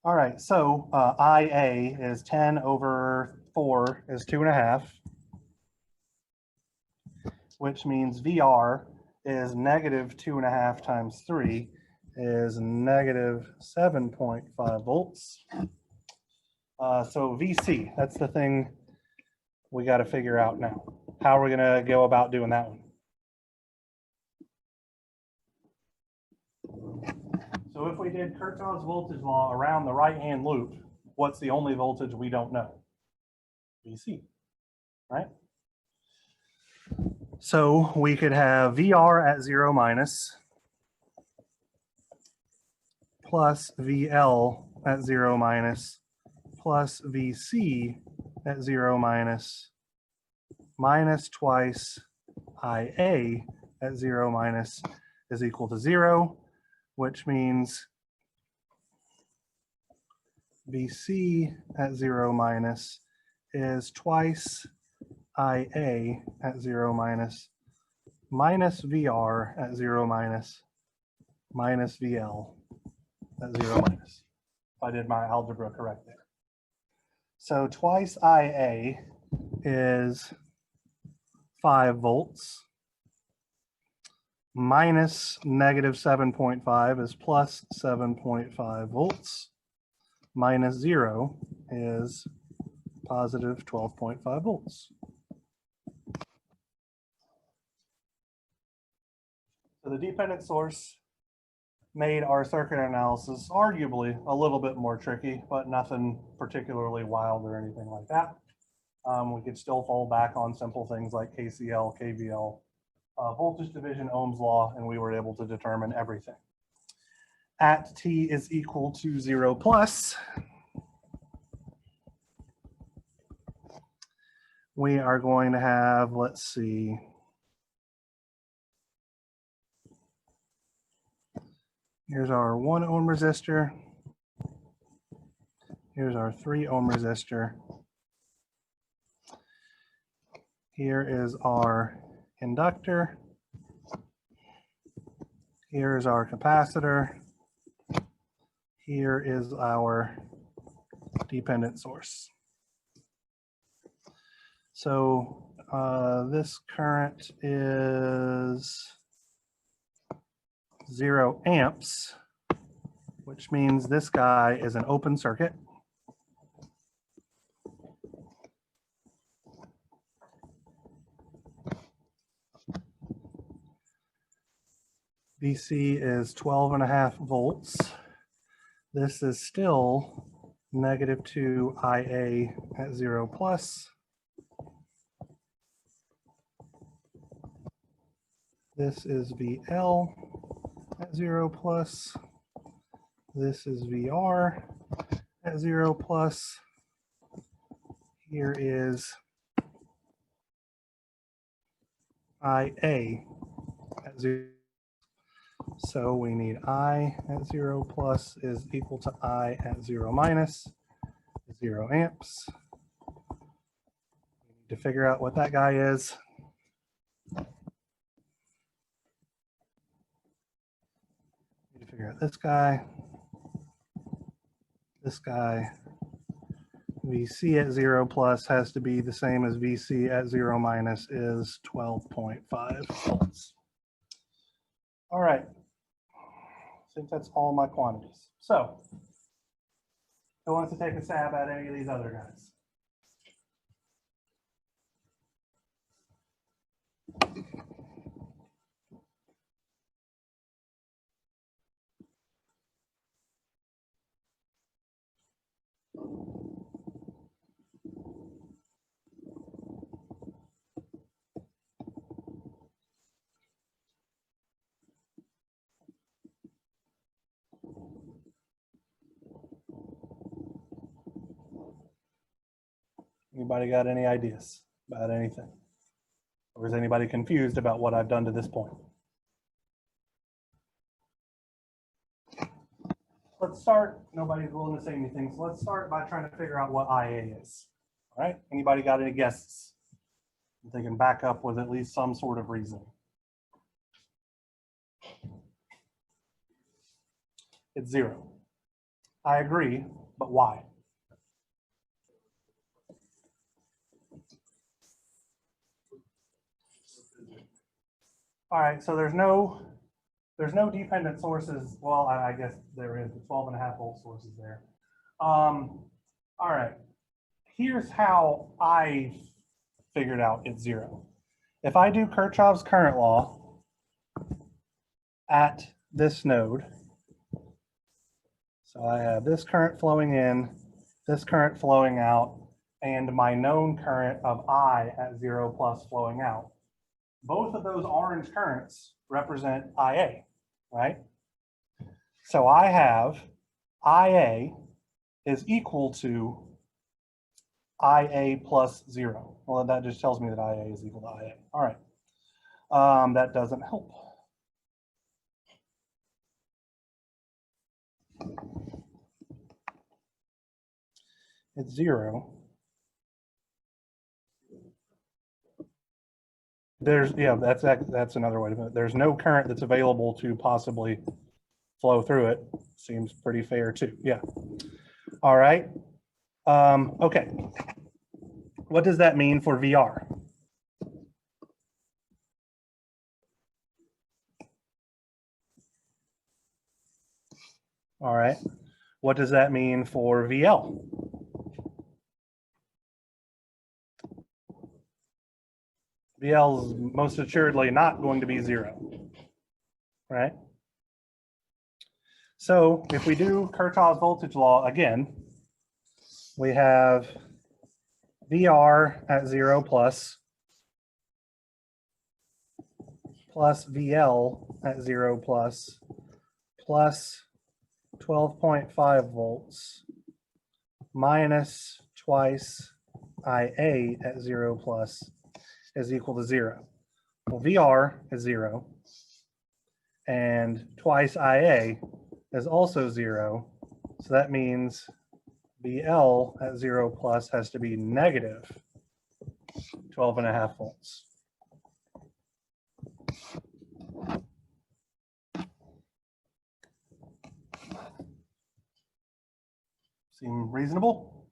All right, so IA is 10 over 4 is 2.5, which means VR is negative 2.5 times 3 is negative 7.5 volts. So VC, that's the thing we got to figure out now. How are we going to go about doing that one? So if we did Kirchhoff's voltage law around the right-hand loop, what's the only voltage we don't know? VC, right? So we could have VR at 0 minus plus VL at 0 minus plus VC at 0 minus minus twice IA at 0 minus is equal to 0, which means VC at 0 minus is twice IA at 0 minus minus VR at 0 minus minus VL at 0 minus. If I did my algebra correct there. So twice IA is 5 volts. Minus negative 7.5 is plus 7.5 volts. Minus 0 is positive 12.5 volts. So the dependent source made our circuit analysis arguably a little bit more tricky, but nothing particularly wild or anything like that. We could still fall back on simple things like KCL, KVL, voltage division, Ohm's law, and we were able to determine everything. At t is equal to 0 plus, we are going to have, let's see, here's our 1 ohm resistor. Here's our 3 ohm resistor. Here is our inductor. Here is our capacitor. Here is our dependent source. So this current is 0 amps, which means this guy is an open circuit. VC is 12.5 volts. This is still -2 IA at 0 plus. This is VL at 0 plus. This is VR at 0 plus. Here is IA at 0. So we need I at 0 plus is equal to I at 0 minus 0 amps. We need to figure out what that guy is. We need to figure out this guy. This guy. VC at 0 plus has to be the same as VC at 0 minus is 12.5 volts. All right. I think that's all my quantities. So, who wants to take a stab at any of these other guys? Anybody got any ideas about anything? Or is anybody confused about what I've done to this point? Let's start, nobody's willing to say anything, so let's start by trying to figure out what IA is. All right, anybody got any guesses? They can back up with at least some sort of reasoning. It's 0. I agree, but why? All right, so there's no dependent sources. Well, I guess there is the 12.5 volt source is there. All right, here's how I figured out it's 0. If I do Kirchhoff's current law at this node, so I have this current flowing in, this current flowing out, and my known current of I at 0 plus flowing out. Both of those orange currents represent IA, right? So I have IA is equal to IA plus 0. Well, that just tells me that IA is equal to IA. All right. That doesn't help. It's 0. That's another way to put it. There's no current that's available to possibly flow through it. Seems pretty fair too. Yeah. All right. Okay. What does that mean for VR? All right. What does that mean for VL? VL is most assuredly not going to be 0, right? So if we do Kirchhoff's voltage law again, we have VR at 0 plus VL at 0 plus 12.5 volts minus twice IA at 0 plus is equal to 0. Well, VR is 0 and twice IA is also 0. So that means VL at 0 plus has to be negative 12.5 volts. Seem reasonable?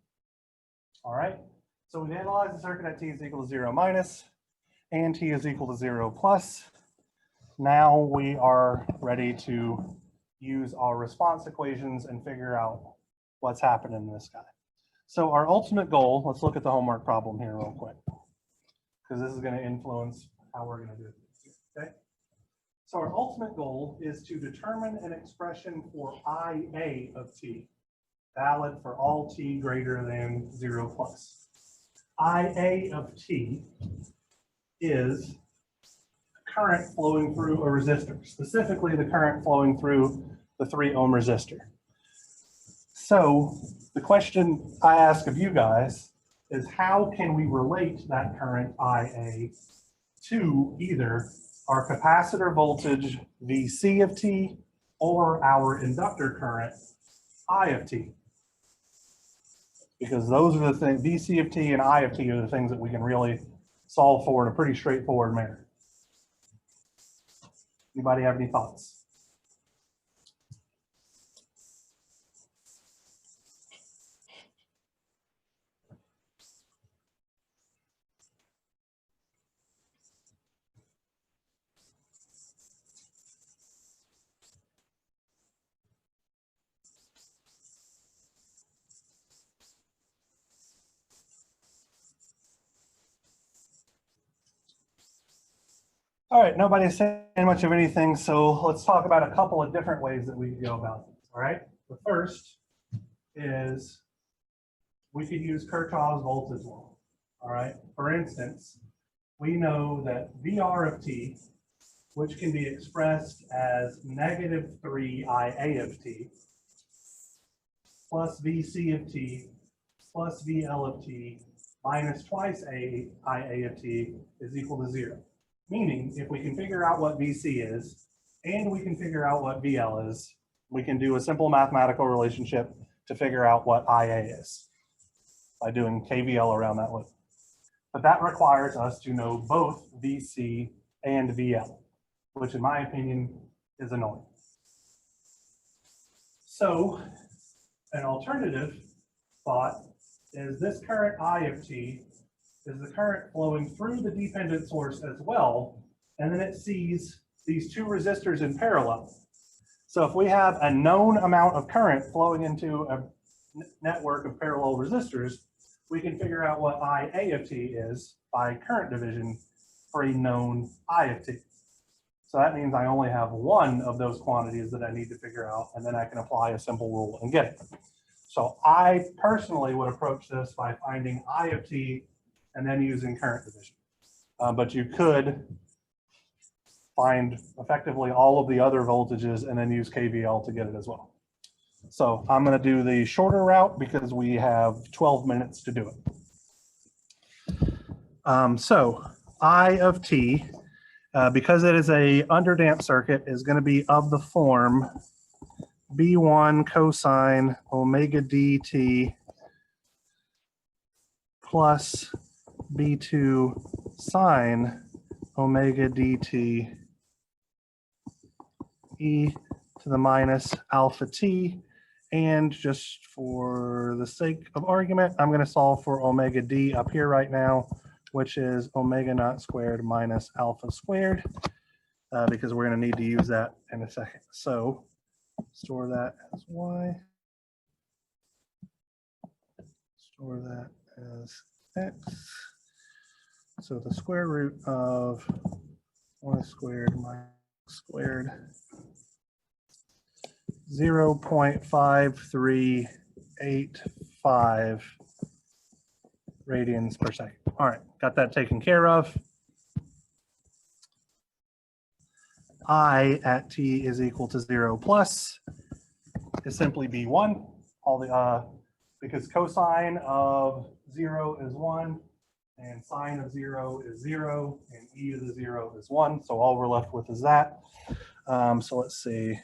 All right. So we've analyzed the circuit at t is equal to 0 minus and t is equal to 0 plus. Now we are ready to use our response equations and figure out what's happening in this guy. So our ultimate goal, let's look at the homework problem here real quick, because this is going to influence how we're going to do it. Okay. So our ultimate goal is to determine an expression for IA of t, valid for all t greater than 0 plus. IA of t is current flowing through a resistor, specifically the current flowing through the 3 ohm resistor. So the question I ask of you guys is, how can we relate that current IA to either our capacitor voltage VC of t or our inductor current I of t? Because those are the things, VC of t and I of t are the things that we can really solve for in a pretty straightforward manner. Anybody have any thoughts? All right, nobody's saying much of anything, so let's talk about a couple of different ways that we can go about this. All right, the first is we could use Kirchhoff's voltage law. All right, for instance, we know that VR of t, which can be expressed as -3 IA of t, plus VC of t, plus VL of t, minus twice IA of t is equal to 0. Meaning, if we can figure out what VC is, and we can figure out what VL is, we can do a simple mathematical relationship to figure out what IA is by doing KVL around that loop. But that requires us to know both VC and VL, which in my opinion is annoying. So an alternative thought is this current I of t is the current flowing through the dependent source as well, and then it sees these 2 resistors in parallel. So if we have a known amount of current flowing into a network of parallel resistors, we can figure out what IA of t is by current division for a known I of t. So that means I only have one of those quantities that I need to figure out, and then I can apply a simple rule and get it. So I personally would approach this by finding I of t and then using current division. But you could find effectively all of the other voltages and then use KVL to get it as well. So I'm going to do the shorter route because we have 12 minutes to do it. So I of t, because it is a underdamped circuit, is going to be of the form B1 cosine omega dt plus B2 sine omega dt e to the minus alpha t. And just for the sake of argument, I'm going to solve for omega d up here right now, which is omega naught squared minus alpha squared, because we're going to need to use that in a second. So store that as y, store that as x. So the square root of y squared minus squared 0.5385 radians per second. All right, got that taken care of. I at t is equal to 0 plus is simply B1. All the because cosine of 0 is 1, and sine of 0 is 0, and e to the 0 is 1. So all we're left with is that. So let's see.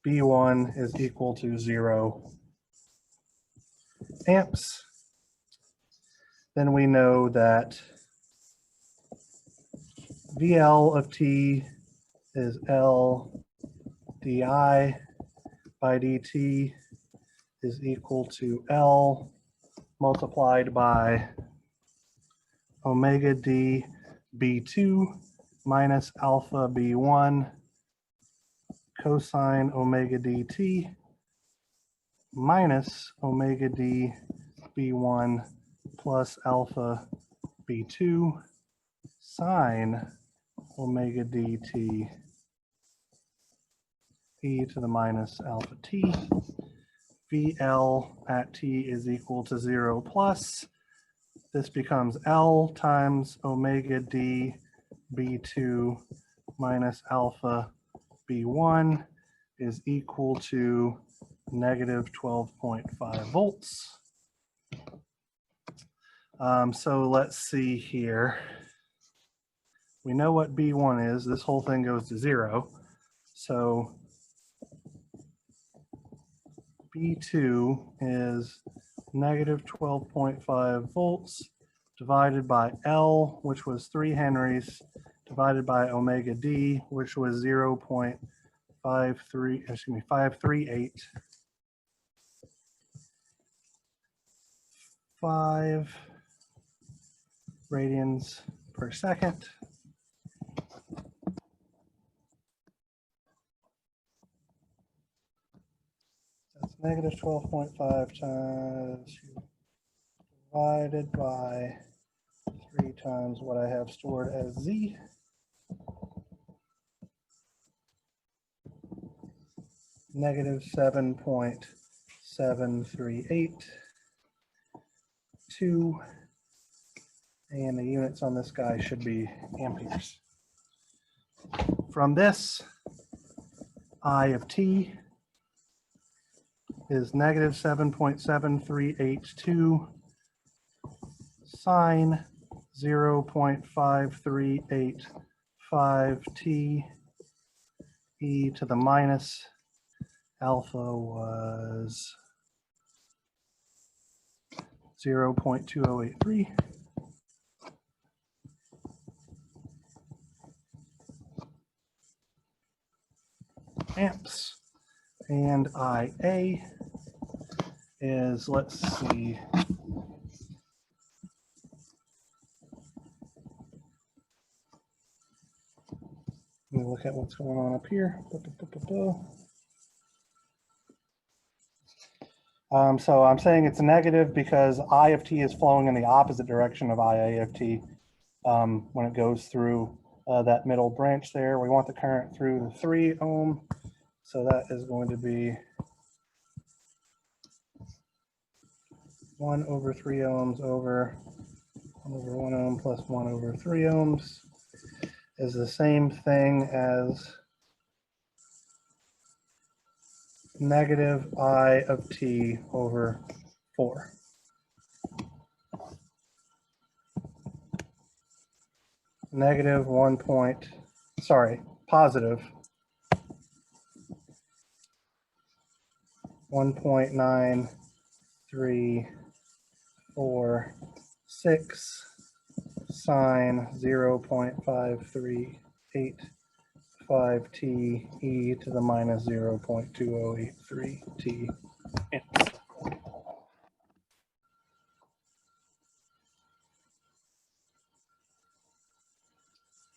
B1 is equal to 0 amps. Then we know that VL of t is L di by dt is equal to L multiplied by omega d B2 minus alpha B1 cosine omega dt minus omega d B1 plus alpha B2 sine omega dt e to the minus alpha t. VL at t is equal to 0 plus. This becomes L times omega d B2 minus alpha B1 is equal to negative 12.5 volts. So let's see here. We know what B1 is. This whole thing goes to 0. So B2 is negative 12.5 volts divided by L, which was 3 henries, divided by omega D, which was 538.5 radians per second. That's negative 12.5 times divided by 3 times what I have stored as Z. Negative 7.7382. And the units on this guy should be amperes. From this, I of t is negative 7.7382 sine 0.5385 t e to the minus alpha was 0.2083. Amps. And IA is, let's see, let me look at what's going on up here. So I'm saying it's a negative because I of t is flowing in the opposite direction of IA of t when it goes through that middle branch there. We want the current through the 3 ohm. So that is going to be 1 over 3 ohms over 1 ohm plus 1 over 3 ohms is the same thing as negative I of t over 4. Negative positive 1.9346 sine 0.5385 t e to the minus 0.2083 t amps.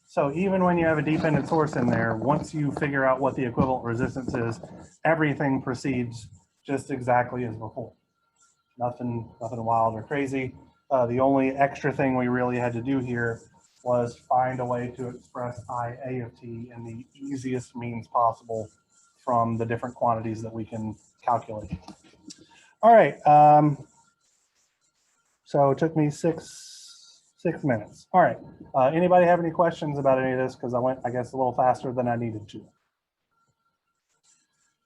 So even when you have a dependent source in there, once you figure out what the equivalent resistance is, everything proceeds just exactly as before. Nothing wild or crazy. The only extra thing we really had to do here was find a way to express IA of t in the easiest means possible from the different quantities that we can calculate. All right. So it took me six minutes. All right. Anybody have any questions about any of this? Because I went, I guess, a little faster than I needed to.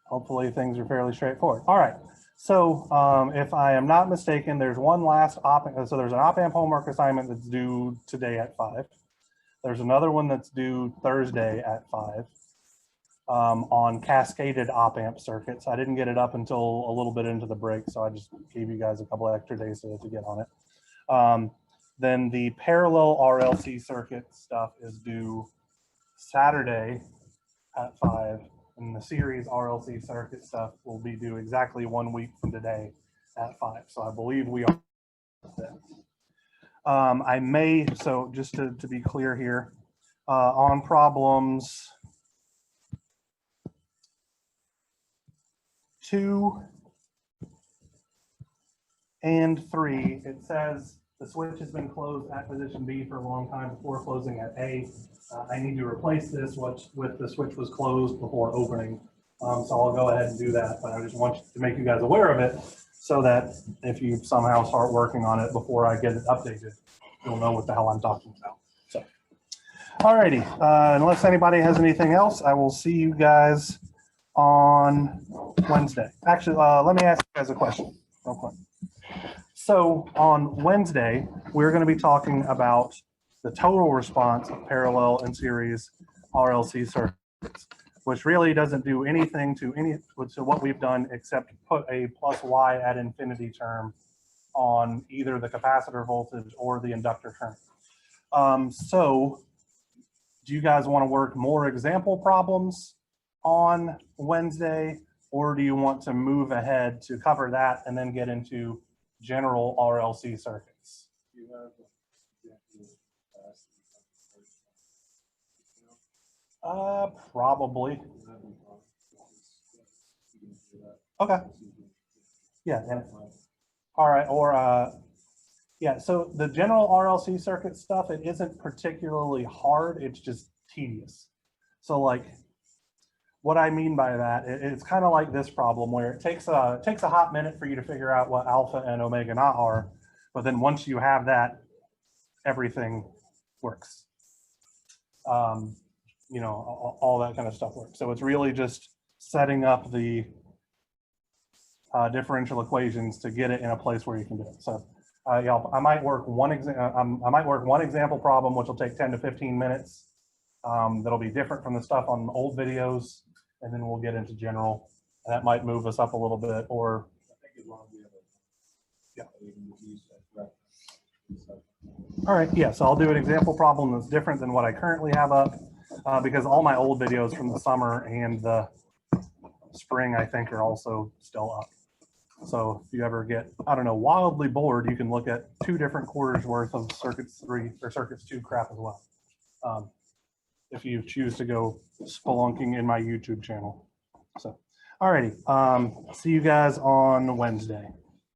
Hopefully things are fairly straightforward. All right. So if I am not mistaken, there's one last op-amp. So there's an op-amp homework assignment that's due today at 5. There's another one that's due Thursday at 5 on cascaded op-amp circuits. I didn't get it up until a little bit into the break, so I just gave you guys a couple of extra days to get on it. Then the parallel RLC circuit stuff is due Saturday at 5. And the series RLC circuit stuff will be due exactly 1 week from today at 5. So I believe we are there. I may, so just to be clear here, on problems 2 and 3, it says the switch has been closed at position B for a long time before closing at A. I need to replace this with the switch was closed before opening. So I'll go ahead and do that, but I just want to make you guys aware of it so that if you somehow start working on it before I get it updated, you'll know what the hell I'm talking about. So, alrighty, unless anybody has anything else, I will see you guys on Wednesday. Actually, let me ask you guys a question real quick. So on Wednesday, we're going to be talking about the total response of parallel and series RLC circuits, which really doesn't do anything to what we've done except put a plus y at infinity term on either the capacitor voltage or the inductor current. So do you guys want to work more example problems on Wednesday, or do you want to move ahead to cover that and then get into general RLC circuits? Probably. Okay. Yeah. All right. Or yeah. So the general RLC circuit stuff, it isn't particularly hard. It's just tedious. So like, what I mean by that, it's kind of like this problem where it takes a hot minute for you to figure out what alpha and omega naught are, but then once you have that, everything works. You know, all that kind of stuff works. So it's really just setting up the differential equations to get it in a place where you can do it. So I might work one example problem, which will take 10 to 15 minutes. That'll be different from the stuff on old videos, and then we'll get into general. And that might move us up a little bit, or yeah. All right, yeah, so I'll do an example problem that's different than what I currently have up, because all my old videos from the summer and the spring, I think, are also still up. So if you ever get, I don't know, wildly bored, you can look at 2 different quarters worth of circuits 3 or circuits 2 crap as well. If you choose to go spelunking in my YouTube channel. So, alrighty, see you guys on Wednesday.